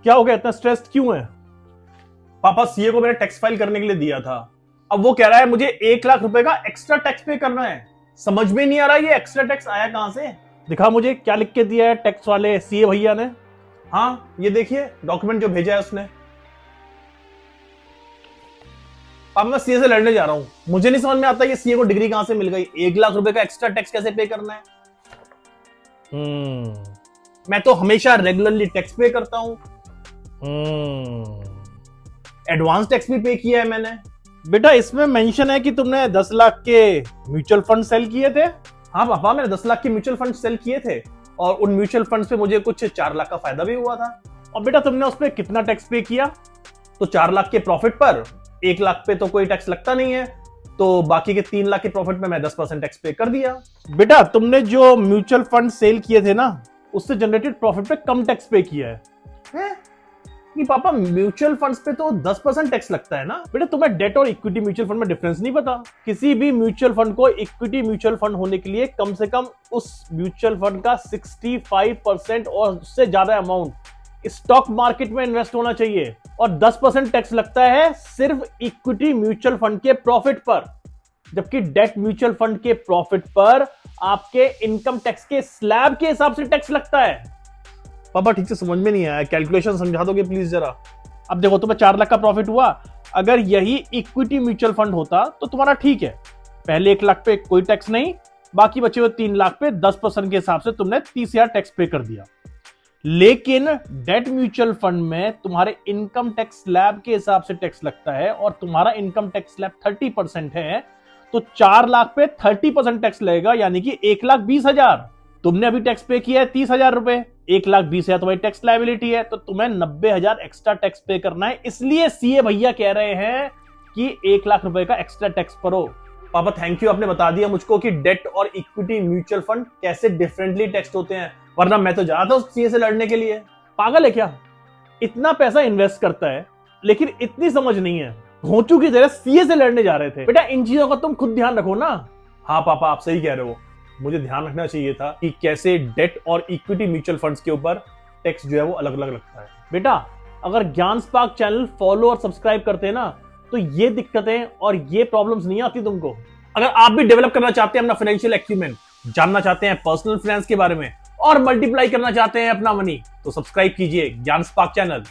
क्या हो गया, इतना स्ट्रेस्ड क्यों है? पापा सीए को मैंने टैक्स फाइल करने के लिए दिया था, अब वो कह रहा है मुझे 1 लाख रुपए का एक्स्ट्रा टैक्स पे करना है। समझ में नहीं आ रहा ये एक्स्ट्रा टैक्स आया कहां से। दिखा मुझे क्या लिख के दिया है टैक्स वाले सीए भैया ने। हाँ ये देखिए डॉक्यूमेंट जो भेजा है उसने। अब मैं सीए से लड़ने जा रहा हूं, मुझे नहीं समझ में आता ये सीए को डिग्री कहां से मिल गई, 1 लाख रुपए का एक्स्ट्रा टैक्स कैसे पे करना है। मैं तो हमेशा रेगुलरली टैक्स पे करता हूं। एडवांस टैक्स भी पे किया है मैंने। बेटा इसमें मेंशन है कि तुमने 10 लाख के म्यूचुअल फंड सेल किए थे। हाँ पापा मैंने 10 लाख के म्यूचुअल फंड सेल किए थे और उन म्यूचुअल फंड्स पे मुझे कुछ 4 लाख का फायदा भी हुआ था। और बेटा तुमने उस पर कितना टैक्स पे किया? तो 4 लाख के प्रॉफिट पर 1 लाख पे तो कोई टैक्स लगता नहीं है, तो बाकी के 3 लाख के प्रॉफिट में मैं 10% टैक्स पे कर दिया। बेटा तुमने जो म्यूचुअल फंड सेल किए थे ना, उससे जनरेटेड प्रॉफिट पे कम टैक्स पे किया है। नहीं पापा म्यूचुअल फंड्स पे तो 10% टैक्स लगता है ना। बेटा तुम्हें डेट और इक्विटी म्यूचुअल फंड में डिफरेंस नहीं पता? किसी भी म्यूचुअल फंड को इक्विटी म्यूचुअल फंड होने के लिए कम से कम उस म्यूचुअल फंड का 65% और उससे ज्यादा अमाउंट स्टॉक मार्केट में इन्वेस्ट होना चाहिए, और 10% टैक्स लगता है सिर्फ इक्विटी म्यूचुअल फंड के प्रॉफिट पर, जबकि डेट म्यूचुअल फंड के प्रॉफिट पर आपके इनकम टैक्स के स्लैब के हिसाब से टैक्स लगता है। पापा ठीक से समझ में नहीं आया, कैलकुलेशन समझा दोगे प्लीज जरा। अब देखो तुम्हें 4 लाख का प्रॉफिट हुआ, अगर यही इक्विटी म्यूचुअल फंड होता तो तुम्हारा ठीक है, पहले 1 लाख पे कोई टैक्स नहीं, बाकी बचे हुए 3 लाख पे 10% के हिसाब से तुमने 30,000 टैक्स पे कर दिया। लेकिन डेट म्यूचुअल फंड में तुम्हारे इनकम टैक्स स्लैब के हिसाब से टैक्स लगता है, और तुम्हारा इनकम टैक्स स्लैब 30% है, तो 4 लाख पे 30% टैक्स लगेगा, यानी कि 1,20,000। तुमने अभी टैक्स पे किया है 30,000 रुपए, 1,20,000 तुम्हारी टैक्स लायबिलिटी है, तो तुम्हें 90,000 एक्स्ट्रा टैक्स पे करना है। इसलिए सीए भैया कह रहे हैं कि 1 लाख रुपए का एक्स्ट्रा टैक्स भरो। पापा थैंक यू, आपने बता दिया मुझको कि डेट और इक्विटी म्यूचुअल फंड कैसे डिफरेंटली टैक्स होते हैं, वरना मैं तो जा रहा था उस सीए से लड़ने के लिए। पागल है क्या? इतना पैसा इन्वेस्ट करता है लेकिन इतनी समझ नहीं है, घोंचू की तरह सीए से लड़ने जा रहे थे। बेटा इन चीजों का तुम खुद ध्यान रखो ना। हाँ पापा आप सही कह रहे हो, मुझे ध्यान रखना चाहिए था कि कैसे डेट और इक्विटी म्यूचुअल फंड्स के ऊपर टैक्स जो है वो अलग अलग लगता है। बेटा अगर ज्ञान स्पार्क चैनल फॉलो और सब्सक्राइब करते हैं ना, तो ये दिक्कतें और ये प्रॉब्लम्स नहीं आती तुमको। अगर आप भी डेवलप करना चाहते हैं अपना फाइनेंशियल एक्यूमेंट, जानना चाहते हैं पर्सनल फाइनेंस के बारे में, और मल्टीप्लाई करना चाहते हैं अपना मनी, तो सब्सक्राइब कीजिए ज्ञान स्पार्क चैनल।